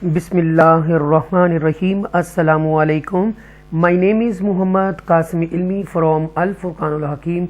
Bismillahirrahmanirrahim. Assalamu alaikum. My name is Muhammad Qasimi Ilmi from Al Furqanul Hakim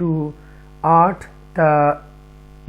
to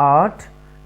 8।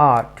8,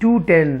210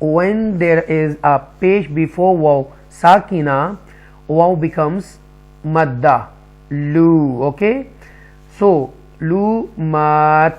when there is a pesh before waw sakina, waw becomes madda, lu. Okay, so lu mat,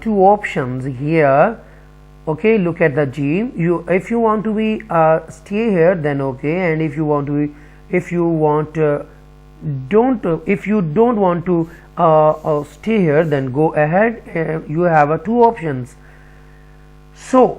two options here. Okay, look at the gym. If you want to be stay here, then okay, and if you don't want to stay here, then go ahead. You have two options. So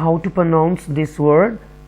How to pronounce this word?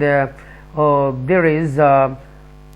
there is a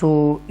so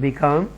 become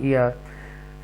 here.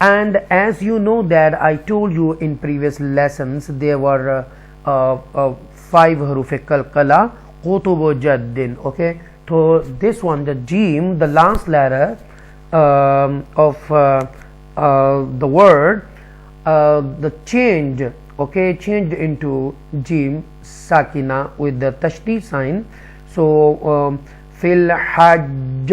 And as you know that I told you in previous lessons there were 5 haruf kalkala qutubu jaddin. Okay, so this one, the jim, the last letter of the word, the change, okay, changed into jim sakina with the tashdid sign. So fil hajj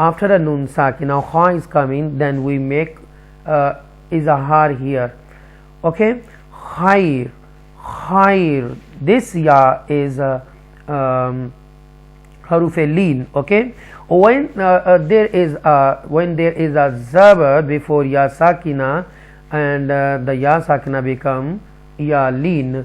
after a nun sakina kha is coming, then we make izahar here. Okay, khair, this ya is haruf leen. Okay, when there is a zabar before ya sakina and the ya sakina become ya leen,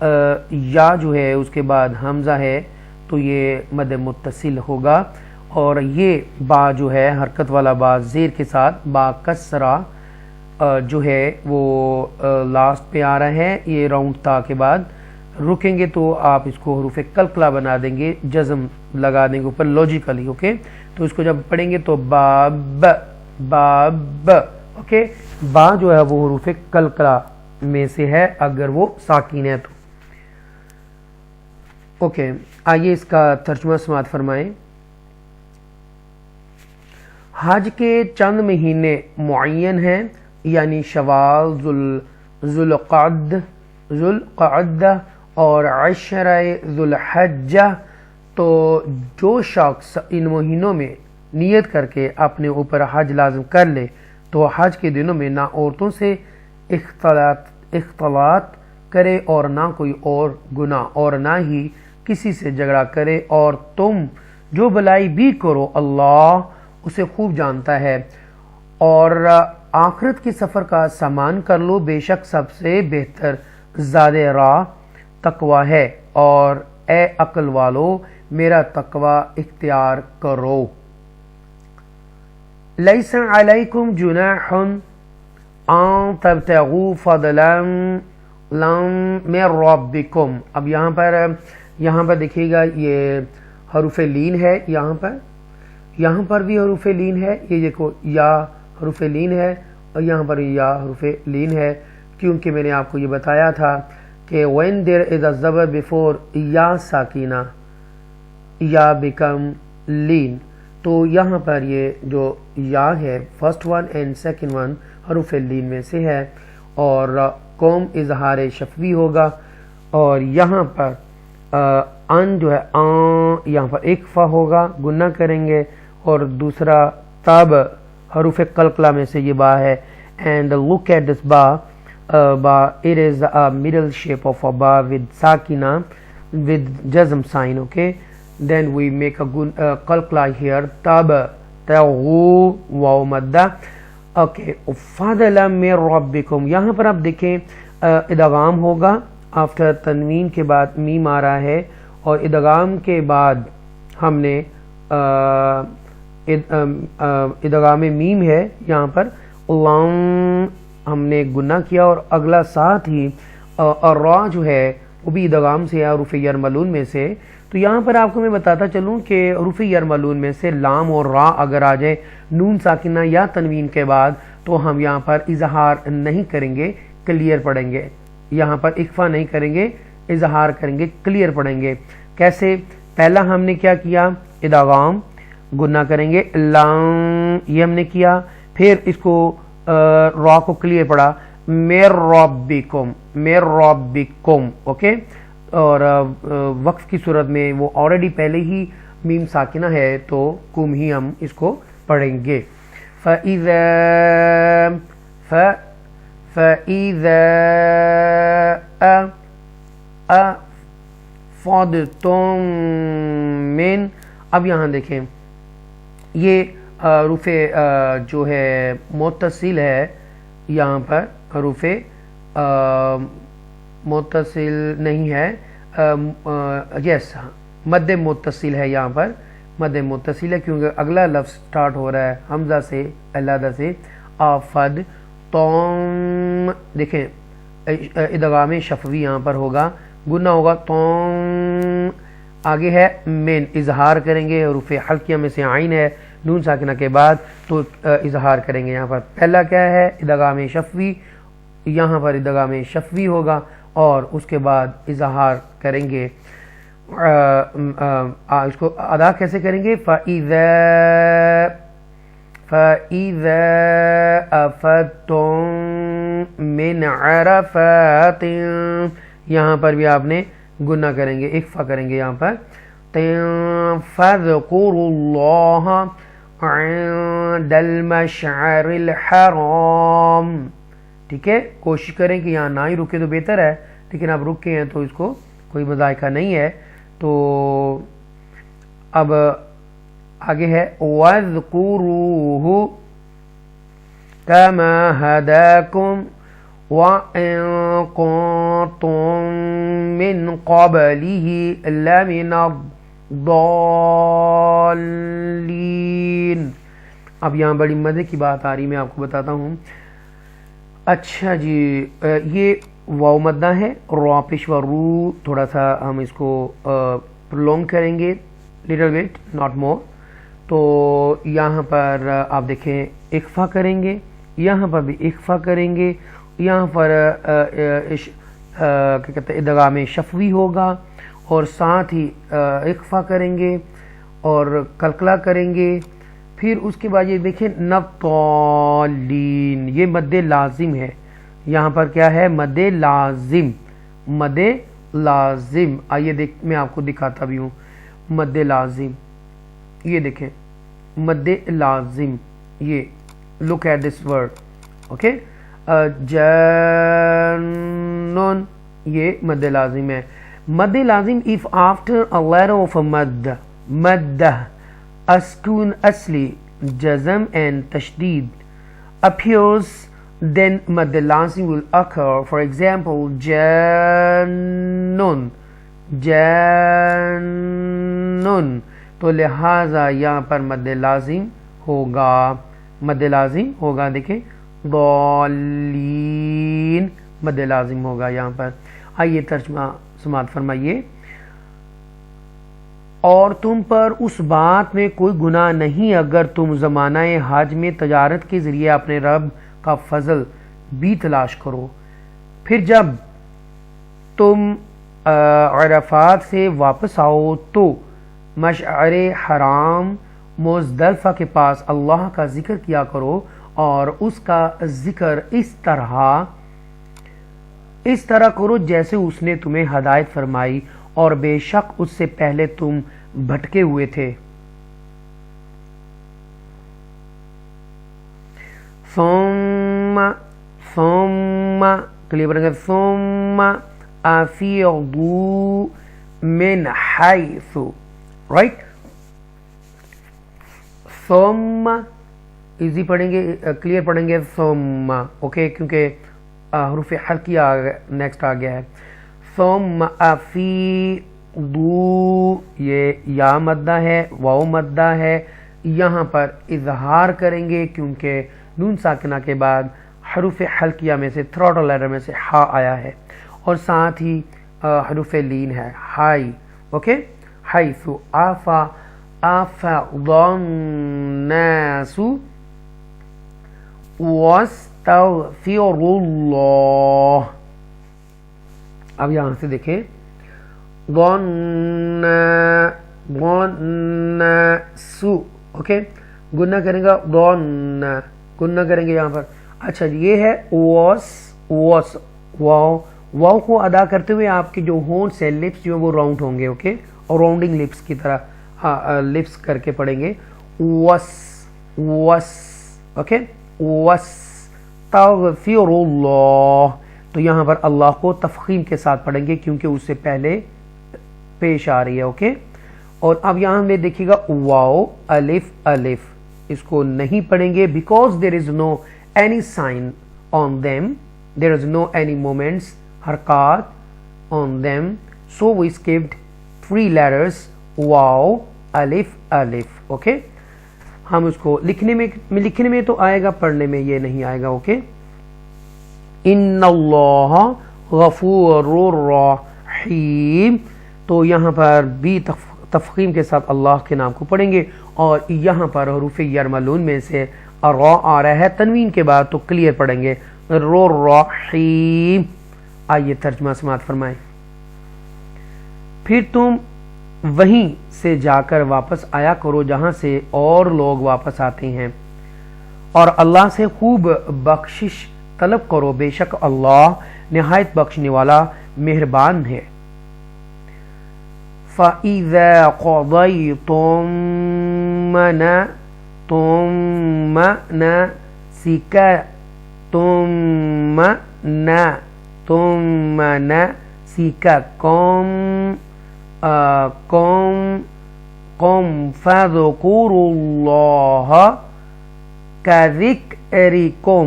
یا جو ہے اس کے بعد حمزہ ہے تو یہ مد متصل ہوگا، اور یہ با جو ہے حرکت والا با زیر کے ساتھ با کسرہ جو ہے وہ لاسٹ پہ آ رہا ہے، یہ راؤنڈ تا کے بعد رکیں گے تو آپ اس کو حروف قلقلہ بنا دیں گے، جزم لگا دیں گے اوپر لاجیکلی، اوکے؟ تو اس کو جب پڑھیں گے تو باب باب، اوکے؟ با جو ہے وہ حروف قلقلہ میں سے ہے اگر وہ ساکن ہے تو، اوکے؟ آئیے اس کا ترجمہ سماعت فرمائیں۔ حج کے چند مہینے معین ہیں، یعنی شوال، ذوالقعدہ اور عشرہ ذوالحجہ، تو جو شخص ان مہینوں میں نیت کر کے اپنے اوپر حج لازم کر لے تو حج کے دنوں میں نہ عورتوں سے اختلاط کرے اور نہ کوئی اور گناہ، اور نہ ہی کسی سے جھگڑا کرے، اور تم جو بلائی بھی کرو اللہ اسے خوب جانتا ہے، اور آخرت کے سفر کا سامان کر لو، بے شک سب سے بہتر زاد راہ تقوی ہے، اور اے عقل والو میرا تقوی اختیار کرو۔ لیس علیکم جناح ان تبتغوا فضلا من ربکم۔ اب یہاں پر دیکھیے گا یہ حروف لین ہے، یہاں پر بھی حروف لین ہے، یہ دیکھو یا حروف لین ہے اور یہاں پر یا حروف لین ہے، کیونکہ میں نے آپ کو یہ بتایا تھا کہ when there is a زبر before یا ساکینہ یا become لین، تو یہاں پر یہ جو یا ہے first one and second one حروف لین میں سے ہے، اور قوم اظہار شفوی ہوگا، اور یہاں پر ان جو ہے یہاں پر ایک فا ہوگا، گنہ کریں گے، اور دوسرا تاب حروف قلقلہ میں سے یہ با ہے، and look at this ba, it is a middle shape of a ba with sakina with jazm sign, okay? Then we make a qalqla here, tab taghu waw madda, okay? fadla min rabbikum، یہاں پر آپ دیکھیں ادغام ہوگا، after تنوین کے بعد میم آ رہا ہے، اور ادغام کے بعد ہم نے ادغام میم ہے یہاں پر، ہم نے گناہ کیا، اور اگلا ساتھ ہی را جو ہے وہ بھی ادغام سے ہے حروف یرملون میں سے۔ تو یہاں پر آپ کو میں بتاتا چلوں کہ حروف یرملون میں سے لام اور را اگر آ جائے نون ساکنہ یا تنوین کے بعد تو ہم یہاں پر اظہار نہیں کریں گے، کلیئر پڑھیں گے، یہاں پر اخفا نہیں کریں گے، اظہار کریں گے، کلیئر پڑھیں گے۔ کیسے؟ پہلا ہم نے کیا کیا؟ ادغام، گناہ کریں گے، لام یہ ہم نے کیا، پھر اس کو را کو کلیئر پڑھا، میر ربکم، اوکے؟ اور وقف کی صورت میں وہ آلریڈی پہلے ہی میم ساکنہ ہے تو کم ہی ہم اس کو پڑھیں گے۔ فَإِذَا أَفَضْتُم مِّن، اب یہاں دیکھیں یہ حروف جو ہے متصل ہے، یہاں پر حروف متصل نہیں ہے، یس مد متصل ہے، یہاں پر مد متصل ہے کیونکہ اگلا لفظ سٹارٹ ہو رہا ہے حمزہ سے، علادہ سے، آفد توم، دیکھیں ادغام شفوی یہاں پر ہوگا، گنہ ہوگا توم، آگے ہے من، اظہار کریں گے، حروف حلقیہ میں سے عین ہے نون ساکنہ کے بعد تو اظہار کریں گے۔ یہاں پر پہلا کیا ہے؟ ادغام شفوی، یہاں پر ادغام شفوی ہوگا اور اس کے بعد اظہار کریں گے۔ اس کو ادا کیسے کریں گے؟ فَإِذَا أَفَضْتُم مِّنْ عَرَفَاتٍ، یہاں پر بھی آپ نے گنہ کریں گے، اخفا کریں گے یہاں پر، فَاذْكُرُوا اللَّهَ عِندَ الْمَشْعَرِ الْحَرَامِ، ٹھیک ہے؟ کوشش کریں کہ یہاں نہ ہی رکے تو بہتر ہے، لیکن آپ رکے ہیں تو اس کو کوئی مذائقہ نہیں ہے۔ تو اب آگے ہے وَاذْكُرُوهُ كَمَا هَدَاكُمْ وَإِن كُنتُم مِّن قَبْلِهِ لَمِنَ الضَّالِّينَ۔ اب یہاں بڑی مزے کی بات آ رہی، میں آپ کو بتاتا ہوں۔ اچھا جی، یہ واو مدہ ہے، را پیشوا رو، تھوڑا سا ہم اس کو پرولونگ کریں گے، لٹل بٹ ناٹ مور۔ تو یہاں پر آپ دیکھیں اخفا کریں گے، یہاں پر بھی اخفا کریں گے، یہاں پر کیا کہتے ہیں ادغام شفوی ہوگا، اور ساتھ ہی اخفا کریں گے اور کلکلا کریں گے۔ پھر اس کے بعد یہ دیکھیں نبطالین، یہ مد لازم ہے، یہاں پر کیا ہے؟ مد لازم، مد لازم۔ آئیے میں آپ کو دکھاتا بھی ہوں مد لازم، یہ دیکھیں مد لازم، یہ look at this word، okay, جنون، یہ مد لازم ہے۔ مد لازم if after a letter of a مدہ ISKCON اصلی جزم and تشدید appears, then مد لازم will occur. For example, جنون، جنون، تو لہذا یہاں پر مد لازم ہوگا، مد لازم ہوگا، دیکھیں ضالین، مد لازم ہوگا یہاں پر۔ آئیے ترجمہ سماعت فرمائیے۔ اور تم پر اس بات میں کوئی گناہ نہیں اگر تم زمانہ حج میں تجارت کے ذریعے اپنے رب کا فضل بھی تلاش کرو، پھر جب تم عرفات سے واپس آؤ تو مشعر حرام مزدلفہ کے پاس اللہ کا ذکر کیا کرو، اور اس کا ذکر اس طرح کرو جیسے اس نے تمہیں ہدایت فرمائی، اور بے شک اس سے پہلے تم بھٹکے ہوئے تھے۔ ثم کلیئر پڑھیں گے، ثم افیضوا من حیث، رائٹ، ثم ایزی پڑھیں گے، کلیئر پڑھیں گے ثم، اوکے، کیونکہ حروف حلقیہ نیکسٹ آ گیا ہے۔ ثم افیضوا، یہ یا مدہ ہے، واو مدہ ہے، یہاں پر اظہار کریں گے کیونکہ نون ساکنہ کے بعد حروف حلقیہ میں سے تھروٹل لیٹر میں سے ہا آیا ہے، اور ساتھ ہی حروف لین ہے، ہائی، اوکے، حیث افض الناس واستغفروا اللہ۔ اب یہاں سے دیکھیں سو، اوکے، گنہ کریں گا، گنہ کریں گے یہاں پر۔ اچھا جی، یہ ہے واو کو ادا کرتے ہوئے آپ کے جو ہونٹ سے لپس جو وہ راؤنڈ ہوں گے، اوکے، اور راؤنڈنگ لپس کی طرح لپس کر کے پڑھیں گے، اوکے، واستغفر اللہ، تو یہاں پر اللہ کو تفخیم کے ساتھ پڑھیں گے کیونکہ اس سے پہلے پیش آ رہی ہے، اوکے۔ اور اب یہاں میں دیکھیے گا واو الف الف، اس کو نہیں پڑھیں گے because there is no any sign on them, there is no any moments, حرکات on them, so we skipped 3 letters واو الف الف، اوکے۔ ہم اس کو لکھنے میں تو آئے گا، پڑھنے میں یہ نہیں آئے گا، اوکے۔ ان اللہ غفور رحیم، تو یہاں پر بھی تفخیم کے ساتھ اللہ کے نام کو پڑھیں گے، اور یہاں پر حروف یرملون میں سے را آ رہا ہے تنوین کے بعد، تو کلیئر پڑھیں گے رحیم۔ آئیے ترجمہ سماعت فرمائیں۔ پھر تم وہیں سے جا کر واپس آیا کرو جہاں سے اور لوگ واپس آتے ہیں، اور اللہ سے خوب بخشش طلب کرو، بے شک اللہ نہایت بخشنے والا مہربان ہے۔ فَإِذَا قَضَيْتُم مناسككم فاذكروا الله كذكركم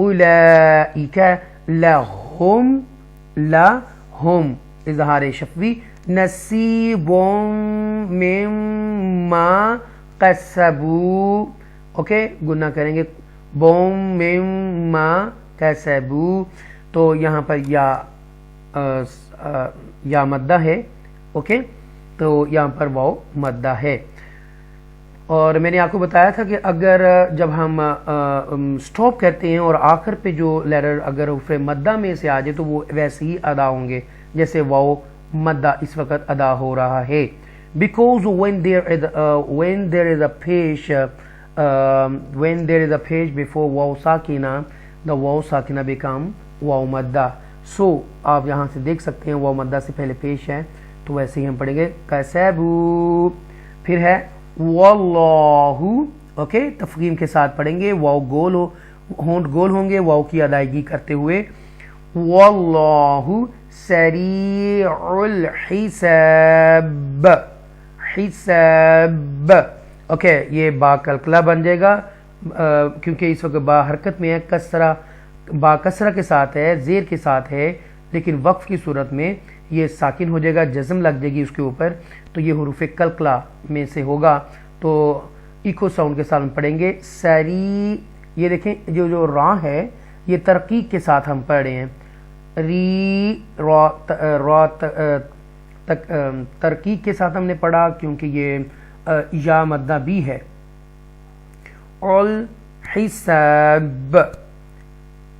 اولئک لهم لهم اظہار شفوی نصیب مما کسبوا اوکے گنہ کریں گے بوم مما کسبوا تو یہاں پر یا مدہ ہے اوکے تو یہاں پر واو مدہ ہے اور میں نے آپ کو بتایا تھا کہ اگر جب ہم سٹاپ کرتے ہیں اور آخر پہ جو لیٹر اگر حرف مدہ میں سے آ جائے تو وہ ویسے ہی ادا ہوں گے جیسے واو مدہ اس وقت ادا ہو رہا ہے because when there is a page before wow ساکنہ the wow ساکنہ become واو مدہ سو آپ یہاں سے دیکھ سکتے ہیں واو مدہ سے پہلے پیش ہے تو ویسے ہی ہم پڑھیں گے کسبوا پھر ہے واللہ اوکے تفخیم کے ساتھ پڑھیں گے واو گول ہونٹ گول ہوں گے واو کی ادائیگی کرتے ہوئے واللہ سریع الحساب حساب اوکے یہ با کلکلہ بن جائے گا کیونکہ اس وقت با حرکت میں ہے کسرہ با کسرہ کے ساتھ ہے زیر کے ساتھ ہے لیکن وقف کی صورت میں یہ ساکن ہو جائے گا جزم لگ جائے گی اس کے اوپر تو یہ حروف کلکلہ میں سے ہوگا تو ایکو ساؤنڈ کے ساتھ ہم پڑھیں گے سری یہ دیکھیں جو را ہے یہ ترقیق کے ساتھ ہم پڑھ رہے ہیں ری را ترقیق کے ساتھ ہم نے پڑھا کیونکہ یہ یا مدہ بھی ہے الحساب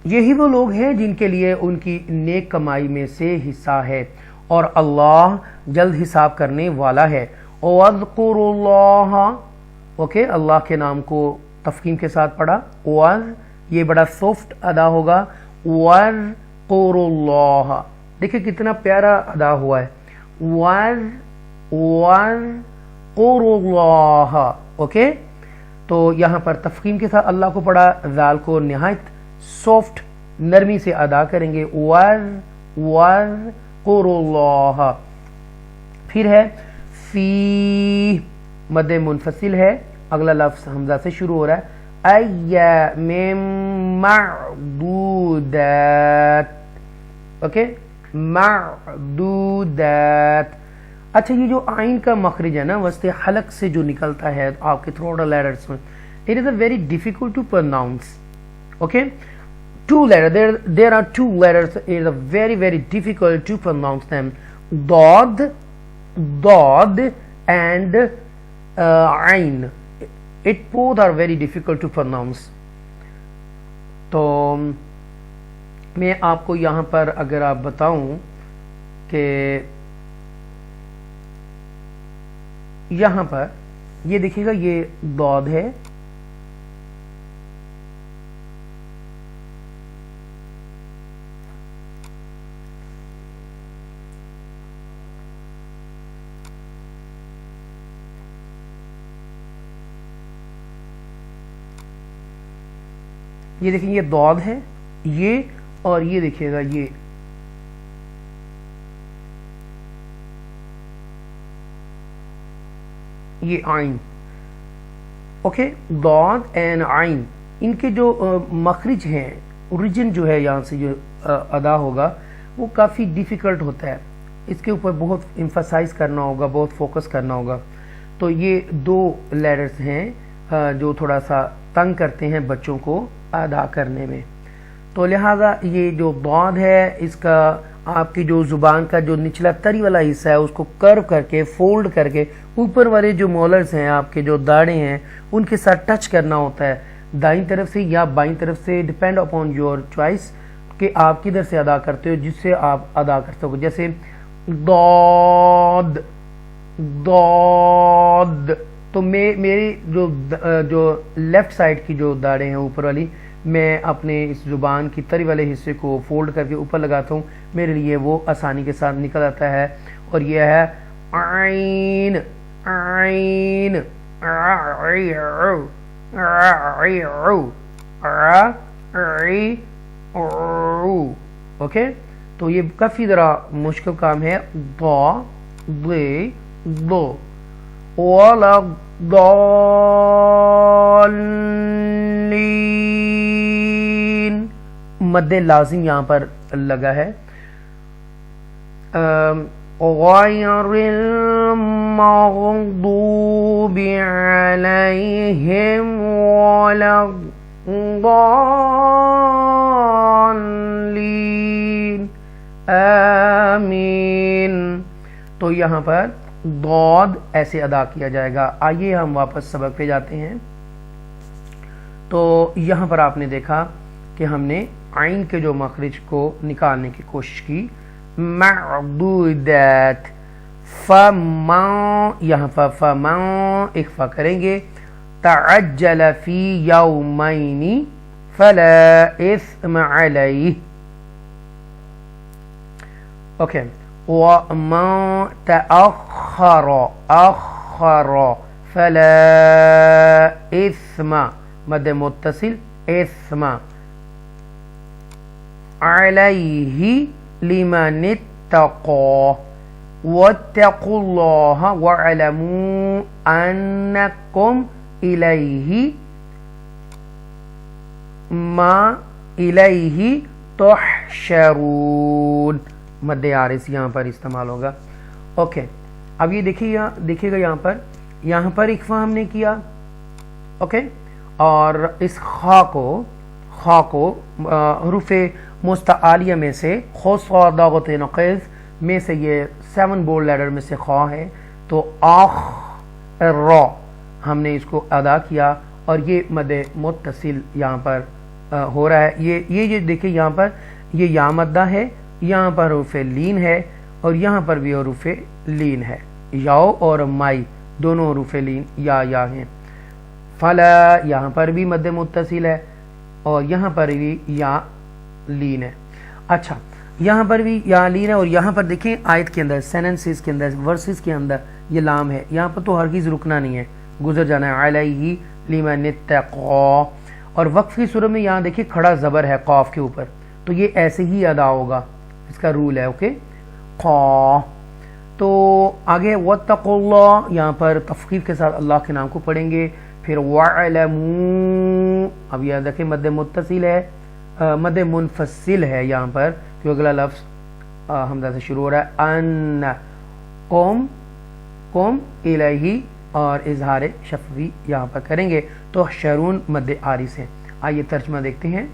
یہی وہ لوگ ہیں جن کے لیے ان کی نیک کمائی میں سے حصہ ہے اور اللہ جلد حساب کرنے والا ہے وَاذْكُرُوا اللَّهَ اوکے اللہ کے نام کو تفخیم کے ساتھ پڑھا یہ بڑا سافٹ ادا ہوگا وَاذْكُرُوا اللَّهَ دیکھیں کتنا پیارا ادا ہوا ہے وَاذْكُرُوا اللَّهَ اوکے تو یہاں پر تفخیم کے ساتھ اللہ کو پڑھا ذال کو نہایت سافٹ نرمی سے ادا کریں گے وَاذْكُرُوا اللَّهَ پھر ہے فی مد منفصل ہے اگلا لفظ حمزہ سے شروع ہو رہا ہے ایام معدودات اوکے معدودات اچھا یہ جو آئین کا مخرج ہے نا وسط حلق سے جو نکلتا ہے آپ کے تھروٹ لیٹرز میں it is a very difficult to pronounce okay two letters there are two letters it is a very difficult to pronounce them ضاد and عین it both are very difficult to pronounce تو میں آپ کو یہاں پر اگر آپ بتاؤں کہ یہاں پر یہ دیکھیے گا یہ ضاد ہے یہ دیکھیں یہ ضاد ہے یہ اور یہ دیکھیے گا یہ عین اوکے ضاد اینڈ عین ان کے جو مخرج ہیں اوریجن جو ہے یہاں سے جو ادا ہوگا وہ کافی ڈیفیکلٹ ہوتا ہے اس کے اوپر بہت ایمفسائز کرنا ہوگا بہت فوکس کرنا ہوگا تو یہ دو لیٹرز ہیں جو تھوڑا سا تنگ کرتے ہیں بچوں کو ادا کرنے میں تو لہٰذا یہ جو ضاد ہے اس کا آپ کی جو زبان کا جو نچلا تری والا حصہ ہے اس کو کرو کر کے فولڈ کر کے اوپر والے جو مولرز ہیں آپ کے جو داڑے ہیں ان کے ساتھ ٹچ کرنا ہوتا ہے دائیں طرف سے یا بائیں طرف سے ڈیپینڈ اپون یور چوائس کہ آپ کدھر سے ادا کرتے ہو جس سے آپ ادا کر سکو جیسے ضاد ضاد تو میری جو لیفٹ سائڈ کی جو داڑیں ہیں اوپر والی میں اپنے اس زبان کی تری والے حصے کو فولڈ کر کے اوپر لگاتا ہوں میرے لیے وہ آسانی کے ساتھ نکل آتا ہے اور یہ ہے عین عین اوکے تو یہ کافی ذرا مشکل کام ہے ضا ض ض ولا الضالين مد لازم یہاں پر لگا ہے. غیر المغضوب علیہم ولا الضالین آمین. تو یہاں پر ضاد ایسے ادا کیا جائے گا. آئیے ہم واپس سبق پہ جاتے ہیں. تو یہاں پر آپ نے دیکھا کہ ہم نے عین کے جو مخرج کو نکالنے کی کوشش کی. معدودات فما، یہاں پر فما اخفا کریں گے. تعجل فی یومین فلا اثم علیہ. اوکے. وما تأخر فلا اثم، مد متصل اثم علیہ لمن اتقى واتقوا اللہ واعلموا انکم الیہ ما الیہ تحشرون. مد عارض یہاں پر استعمال ہوگا. اوکے. اب یہ دیکھیے گا یہاں پر اخفا ہم نے کیا. اوکے. اور اس خا کو حروف مستعالیہ میں سے خصادغت نقیز میں سے یہ 7 بولڈ لیٹر میں سے خا ہے. تو آخ را ہم نے اس کو ادا کیا اور یہ مد متصل یہاں پر ہو رہا ہے. یہ دیکھیں یہاں پر یہ یا مدہ ہے، یہاں پر حروف لین ہے اور یہاں پر بھی حروف لین ہے. یاؤ اور مائی دونوں حروف لین یا ہیں. فلا یہاں پر بھی مد متصل ہے اور یہاں پر بھی یا لین ہے. اچھا، یہاں پر بھی یا لین ہے اور یہاں پر دیکھیں آیت کے اندر، سیننسز کے اندر، ورسز کے اندر یہ لام ہے. یہاں پر تو ہرگز رکنا نہیں ہے، گزر جانا ہے. علیہ لمن اتقى. اور وقف کی صورت میں یہاں دیکھیں کھڑا زبر ہے قاف کے اوپر، تو یہ ایسے ہی ادا ہوگا، اس کا رول ہے. اوکے. قا. تو آگے واتقوا اللہ، یہاں پر تفخیف کے ساتھ اللہ کے نام کو پڑھیں گے. پھر وَعْلَمُوا، اب یاد رکھیں مد متصل ہے، مد منفصل ہے یہاں پر، جو اگلا لفظ حمزہ سے شروع ہو رہا ہے. ان قم الیہ، اور اظہار شفوی یہاں پر کریں گے. تو شرون مد عارض ہے. آئیے ترجمہ دیکھتے ہیں.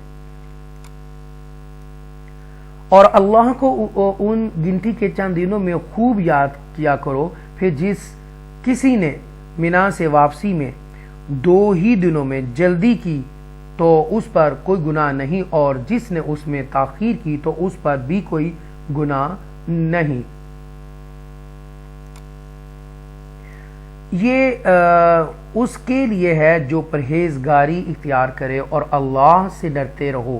اور اللہ کو ان گنتی کے چند دنوں میں خوب یاد کیا کرو، پھر جس کسی نے منا سے واپسی میں 2 ہی دنوں میں جلدی کی تو اس پر کوئی گناہ نہیں، اور جس نے اس میں تاخیر کی تو اس پر بھی کوئی گناہ نہیں. یہ اس کے لیے ہے جو پرہیزگاری اختیار کرے اور اللہ سے ڈرتے رہو،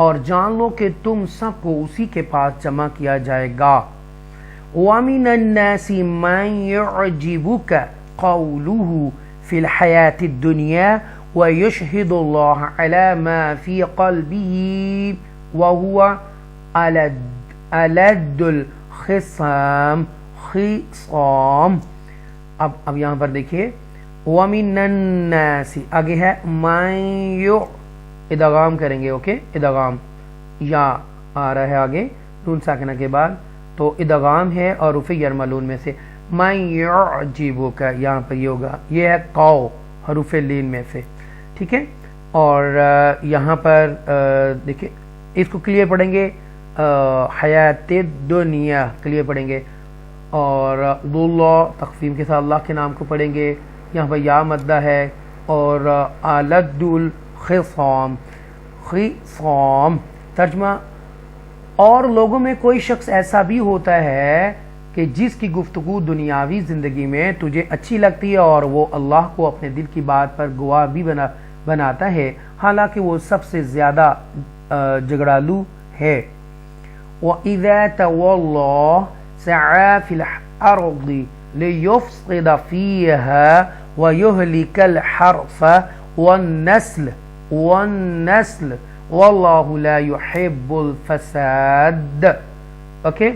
اور جان لو کہ تم سب کو اسی کے پاس جمع کیا جائے گا. وَمِنَ النَّاسِ مَن يُعْجِبُكَ قَوْلُهُ فِي الْحَيَاةِ الدُّنْيَا وَيُشْهِدُ اللَّهَ عَلَى مَا فِي قَلْبِهِ وَهُوَ أَلَدُّ الْخِصَامِ. اب یہاں پر دیکھیے وَمِنَ النَّاسِ آگے ہے مَن ادغام کریں گے. اوکے. ادغام یا آ رہا ہے آگے نون ساکنہ کے بعد، تو ادغام ہے اور رفع یرملون میں سے. مَن یعجبک یہاں پر یہ ہوگا، یہ ہے قو حروف لین میں سے. ٹھیک ہے. اور یہاں پر دیکھیں اس کو کلیئر پڑھیں گے، حیات دنیا کلیئر پڑھیں گے، اور اللہ تخفیف کے ساتھ اللہ کے نام کو پڑھیں گے. یہاں پر یا مدہ ہے اور الد الخصام. ترجمہ: اور لوگوں میں کوئی شخص ایسا بھی ہوتا ہے کہ جس کی گفتگو دنیاوی زندگی میں تجھے اچھی لگتی ہے اور وہ اللہ کو اپنے دل کی بات پر گواہ بھی بناتا ہے، حالانکہ وہ سب سے زیادہ جھگڑالو ہے. وَإِذَا تَوَلَّى سَعَى فِي الْأَرْضِ لِيُفْسِدَ فِيهَا وَيُهْلِكَ الْحَرْثَ وَالنَّسْلَ وَاللَّهُ لَا يُحِبُّ الْفَسَادَ. اوکے.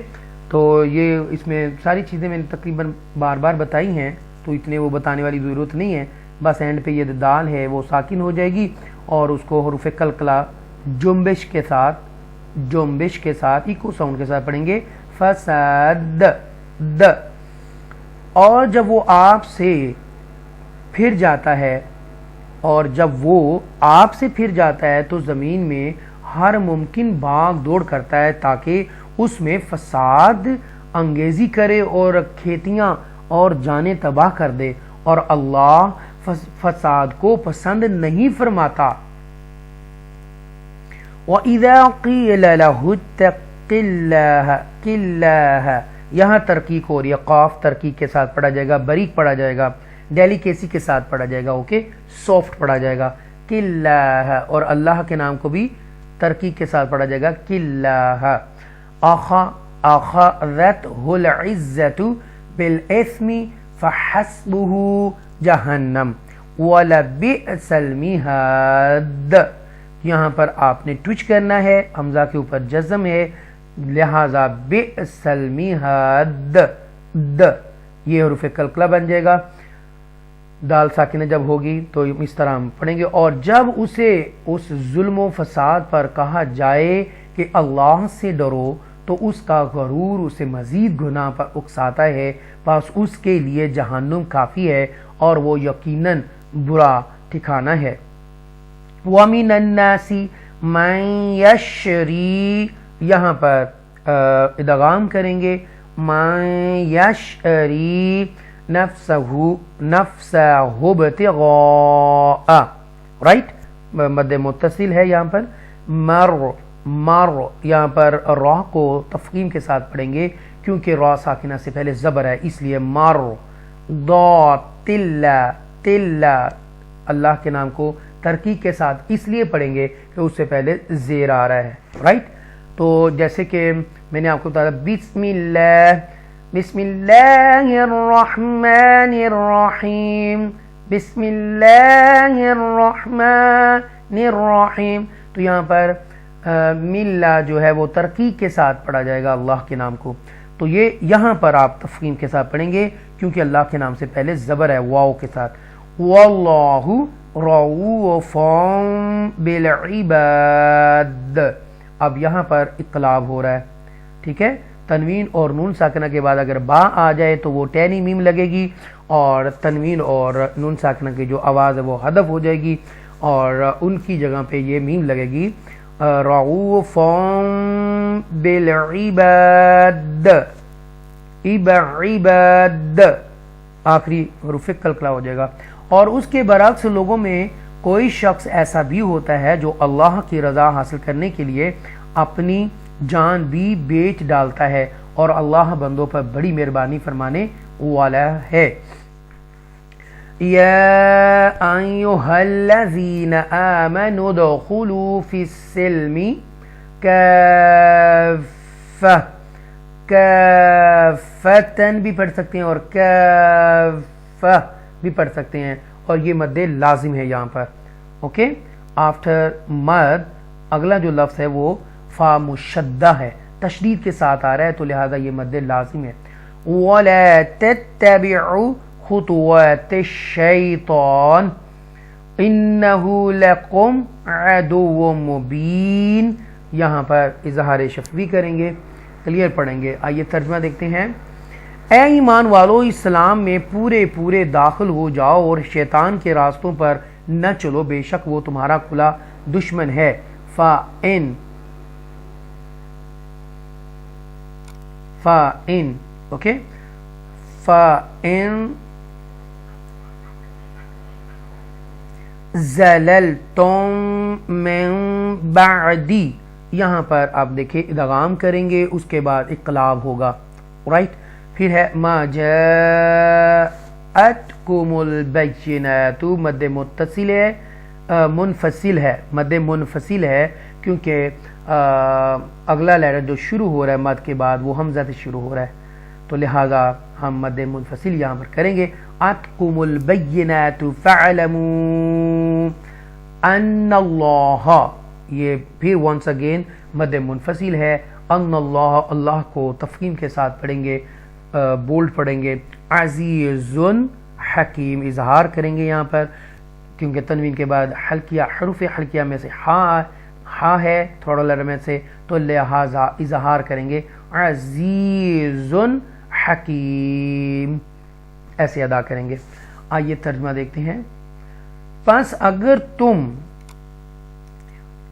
تو یہ اس میں ساری چیزیں میں نے تقریباً بار بار بتائی ہیں، تو اتنے وہ بتانے والی ضرورت نہیں ہے. بس اینڈ پہ یہ دال ہے وہ ساکن ہو جائے گی اور اس کو حروف قلقلہ جنبش کے ساتھ جنبش کے ساتھ ایکو ساؤنڈ کے ساتھ پڑھیں گے فساد د، اور جب وہ آپ سے پھر جاتا ہے، اور جب وہ آپ سے پھر جاتا ہے تو زمین میں ہر ممکن بھاگ دوڑ کرتا ہے تاکہ اس میں فساد انگیزی کرے اور کھیتیاں اور جانیں تباہ کر دے، اور اللہ فساد کو پسند نہیں فرماتا۔ وَإِذَا قِيلَ لَهُ اتَّقِ اللَّهَ، یہاں ترقیق ہو رہی ہے، قاف ترقیق کے ساتھ پڑھا جائے گا، باریک پڑھا جائے گا، ڈیلیکیسی کے ساتھ پڑھا جائے گا، اوکے، سافٹ پڑھا جائے گا، قِلَّهَ، اور اللہ کے نام کو بھی ترقیق کے ساتھ پڑھا جائے گا، قِلَّهَ۔ أَخَذَتْهُ الْعِزَّةُ بِالْإِثْمِ فَحَسْبُهُ جَهَنَّمْ وَلَبِئْسَ الْمِهَادُ، یہاں پر آپ نے ٹوچ کرنا ہے، حمزہ کے اوپر جزم ہے، لہذا بئس المیہاد د، یہ حروف قلقلہ بن جائے گا، دال ساکنہ جب ہوگی تو اس طرح ہم پڑھیں گے۔ اور جب اسے اس ظلم و فساد پر کہا جائے کہ اللہ سے ڈرو تو اس کا غرور اسے مزید گناہ پر اکساتا ہے، بس اس کے لیے جہنم کافی ہے اور وہ یقیناً برا ٹھکانہ ہے۔ وَمِنَ النَّاسِ مَن يَشْرِي، یہاں پر ادغام کریں گے، مَن يَشْرِي نَفْسَهُ ابْتِغَاءَ، رائٹ، مد متصل ہے یہاں پر، مر، یہاں پر راہ کو تفخیم کے ساتھ پڑھیں گے کیونکہ را ساکنہ سے پہلے زبر ہے، اس لیے مر، ضا تل، اللہ کے نام کو ترقیق کے ساتھ اس لیے پڑھیں گے کہ اس سے پہلے زیر آ رہا ہے، رائٹ۔ تو جیسے کہ میں نے آپ کو بتایا، بسم اللہ الرحمن الرحیم، بسم اللہ الرحمن الرحیم، تو یہاں پر ملا جو ہے وہ ترقیق کے ساتھ پڑھا جائے گا اللہ کے نام کو، تو یہ یہاں پر آپ تفخیم کے ساتھ پڑھیں گے کیونکہ اللہ کے نام سے پہلے زبر ہے واو کے ساتھ۔ واللہ رؤوف بالعباد، اب یہاں پر اقلاب ہو رہا ہے، ٹھیک ہے، تنوین اور نون ساکنہ کے بعد اگر با آ جائے تو وہ ٹینی میم لگے گی، اور تنوین اور نون ساکنہ کی جو آواز ہے وہ حذف ہو جائے گی اور ان کی جگہ پہ یہ میم لگے گی، رؤوف بالعباد، عباد، آخری حروف قلقلہ ہو جائے گا۔ اور اس کے برعکس لوگوں میں کوئی شخص ایسا بھی ہوتا ہے جو اللہ کی رضا حاصل کرنے کے لیے اپنی جان بھی بیچ ڈالتا ہے، اور اللہ بندوں پر بڑی مہربانی فرمانے والا ہے۔ یا ایھا الذین آمنوا ادخلوا فی السلم کافہ، کافتن بھی پڑھ سکتے ہیں اور کافہ بھی پڑھ سکتے ہیں، اور یہ مد لازم ہے یہاں پر، اوکے، آفٹر مد اگلا جو لفظ ہے وہ فا مشدہ ہے، تشدید کے ساتھ آ رہا ہے، تو لہذا یہ مد لازم ہے۔ وَلَا تَتَّبِعُوا خُطُوَاتِ الشَّيْطَانِ إِنَّهُ لَكُمْ عَدُوٌّ مُبِينٌ، یہاں پر اظہار شفوی کریں گے، کلیئر پڑھیں گے۔ آئیے ترجمہ دیکھتے ہیں۔ اے ایمان والو، اسلام میں پورے داخل ہو جاؤ اور شیطان کے راستوں پر نہ چلو، بے شک وہ تمہارا کھلا دشمن ہے۔ فَإِن، اوکے، فَإِن زَلَلْتُم مِّن بَعْدِ، یہاں پر آپ دیکھیں ادغام کریں گے، اس کے بعد اقلاب ہوگا، رائٹ۔ پھر ہے ما جاءتکم البینات، مد متصل ہے، منفصل ہے، مد منفصل ہے کیونکہ اگلا لیٹر جو شروع ہو رہا ہے مد کے بعد وہ حمزہ سے شروع ہو رہا ہے، تو لہٰذا ہم مد منفصل یہاں پر کریں گے۔ اتکم البینات فاعلموا ان اللہ، یہ پھر ونس اگین مد منفصل ہے، ان اللہ، اللہ کو تفخیم کے ساتھ پڑھیں گے، بولڈ پڑھیں گے، عزیز حکیم، اظہار کریں گے یہاں پر کیونکہ تنوین کے بعد حلقیہ، حروف حلقیہ میں سے ہا ہے، تھوڑا لیٹر میں سے، تو لہذا اظہار کریں گے عزیز حکیم، ایسے ادا کریں گے۔ آئیے ترجمہ دیکھتے ہیں۔ پس اگر تم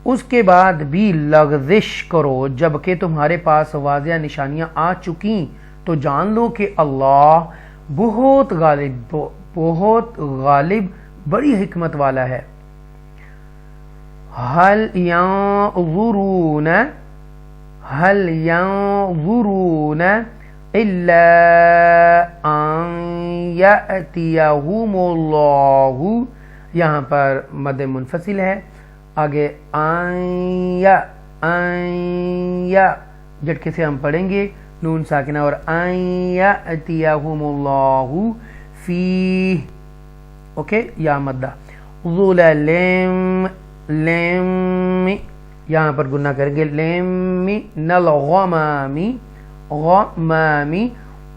اس کے بعد بھی لغزش کرو جبکہ تمہارے پاس واضح نشانیاں آ چکی تو جان لو کہ اللہ بہت غالب بڑی حکمت والا ہے۔ هل ينظرون إلا أن يأتيهم الله، یہاں پر مد منفصل ہے، آگے یا جھٹکے سے ہم پڑھیں گے نون ساکنہ اور یأتیہم اللہ فی، اوکے، یا مدہ ظلل لم، یہاں پر گناہ کریں گے لم الغمام غمامی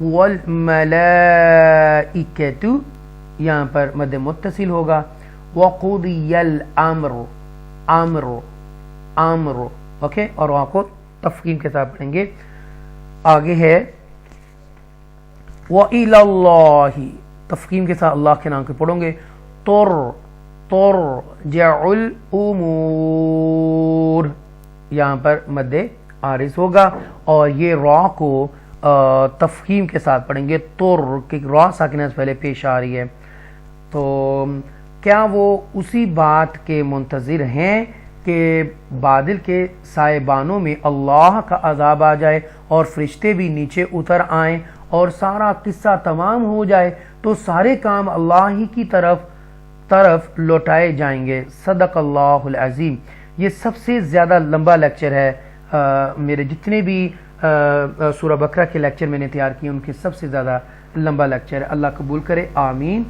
والملائکۃ، یہاں پر مد متصل ہوگا وقضی الامر امر، اوکے، اور وہاں کو تفخیم کے ساتھ پڑھیں گے۔ آگے ہے وَإِلَى اللَّهِ، تفخیم کے ساتھ اللہ کے نام کے پڑھیں گے ترجع الامور، یہاں پر مد عارض ہوگا اور یہ را کو تفخیم کے ساتھ پڑھیں گے، تر کہ را ساکنہ سے پہلے پیش آ رہی ہے۔ تو کیا وہ اسی بات کے منتظر ہیں کہ بادل کے سائبانوں میں اللہ کا عذاب آ جائے اور فرشتے بھی نیچے اتر آئیں اور سارا قصہ تمام ہو جائے تو سارے کام اللہ ہی کی طرف لوٹائے جائیں گے۔ صدق اللہ العظیم۔ یہ سب سے زیادہ لمبا لیکچر ہے، میرے جتنے بھی سورہ بقرہ کے لیکچر میں نے تیار کیے ان کے سب سے زیادہ لمبا لیکچر ہے۔ اللہ قبول کرے، آمین۔